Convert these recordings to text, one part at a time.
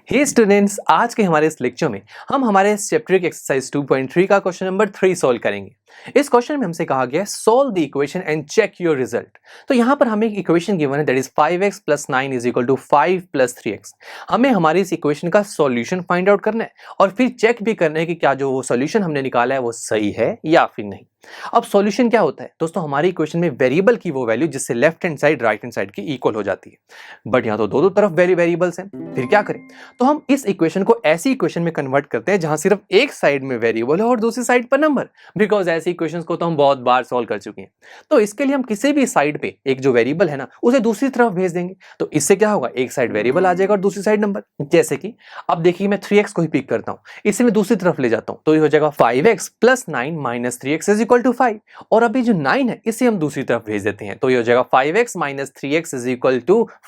हे students, आज के हमारे इस लेक्चर में हम हमारे चैप्टर की एक्सरसाइज 2.3 का क्वेश्चन नंबर 3 सॉल्व करेंगे। इस क्वेश्चन में हमसे कहा गया है solve the equation and check your result. तो यहाँ पर हमें एक इक्वेशन गिवन है दैट इज 5x + 9 = 5 + 3x। हमें हमारी इस इक्वेशन का सॉल्यूशन फाइंड आउट करना है और फिर चेक भी करना है कि क्या जो वो सॉल्यूशन हमने निकाला है वो सही है या फिर नहीं। अब सॉल्यूशन क्या होता है दोस्तों? हमारी इक्वेशन में वेरिएबल की वो वैल्यू जिससे left hand side right hand side की इक्वल हो जाती है, बट यहाँ तो दो तरफ वेरिएबल्स हैं। फिर क्या करें? तो हम इस इक्वेशन को ऐसी इक्वेशन में कन्वर्ट करते हैं जहां सिर्फ एक साइड में वेरिएबल है और दूसरी साइड पर नंबर, बिकॉज ऐसी इक्वेशंस को तो हम बहुत बार सॉल्व कर चुके हैं। तो इसके लिए हम किसी भी साइड पे एक जो वेरिएबल है ना उसे दूसरी तरफ भेज देंगे। तो इससे क्या होगा, एक साइड वेरिएबल आ जाएगा और दूसरी साइड नंबर। जैसे कि अब देखिए मैं 3x को ही पिक करता हूं, इसे मैं दूसरी तरफ ले जाता हूं तो ये हो जाएगा 5x + 9 - 3x = 5। और अभी जो 9 है इसे हम दूसरी तरफ भेज देते हैं तो ये हो जाएगा 5x - 3x =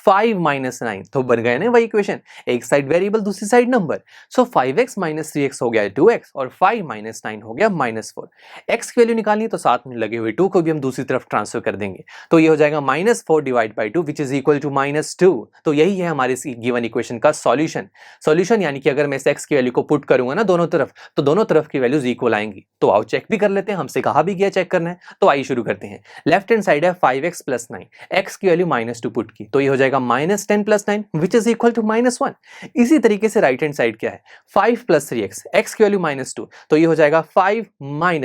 5 - 9। तो बन गए ना वही इक्वेशन, एक साइड वेरिएबल दूसरी साइड नंबर। सो 5x - 3x हो गया 2x और 5 - 9 हो गया -4। x की वैल्यू निकालनी है तो साथ में लगे हुए 2 को भी हम दूसरी तरफ ट्रांसफर कर देंगे तो ये हो जाएगा -4 / 2 विच इज इक्वल टू -2। तो यही है हमारे इस गिवन इक्वेशन का सॉल्यूशन यानी कि अगर मैं इस x की वैल्यू को पुट करूंगा ना दोनों तरफ तो दोनों तरफ की वैल्यूज इक्वल आएंगी। तो आओ चेक भी कर लेते हैं, हमसे कहा भी गया चेक करना है तो आइए शुरू करते हैं। लेफ्ट हैंड साइड है 5x + 9, x की वैल्यू -2 पुट की तो ये हो जाएगा -10 + 9 विच इज इक्वल टू -1। इसी तरीके से राइट हैंड साइड क्या है 5 + 3x, x की वैल्यू -2 तो ये हो जाएगा 5 -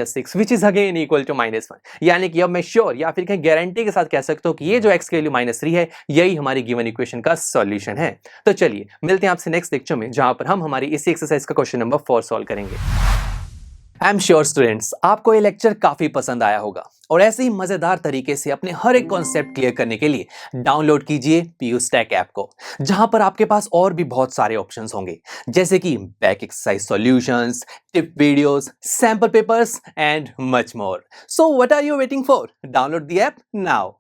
6 which is again equal to -1। यानी कि अब मैं श्योर या फिर कहीं गारंटी के साथ कह सकता हूं कि ये जो x की वैल्यू -3 है यही हमारी गिवन इक्वेशन का सॉल्यूशन है। तो चलिए मिलते हैं आपसे नेक्स्ट लेक्चर में जहां पर हम हमारी इसी एक्सरसाइज का क्वेश्चन नंबर 4 सॉल्व करेंगे। आई एम श्योर स्टूडेंट्स आपको ये लेक्चर काफी पसंद आया होगा और ऐसे ही मजेदार तरीके से अपने हर एक कॉन्सेप्ट क्लियर करने के लिए डाउनलोड कीजिए PUSTACK ऐप को, जहां पर आपके पास और भी बहुत सारे ऑप्शंस होंगे जैसे कि back exercise solutions, tip videos, sample papers and much more. So what are you waiting for? Download the app now.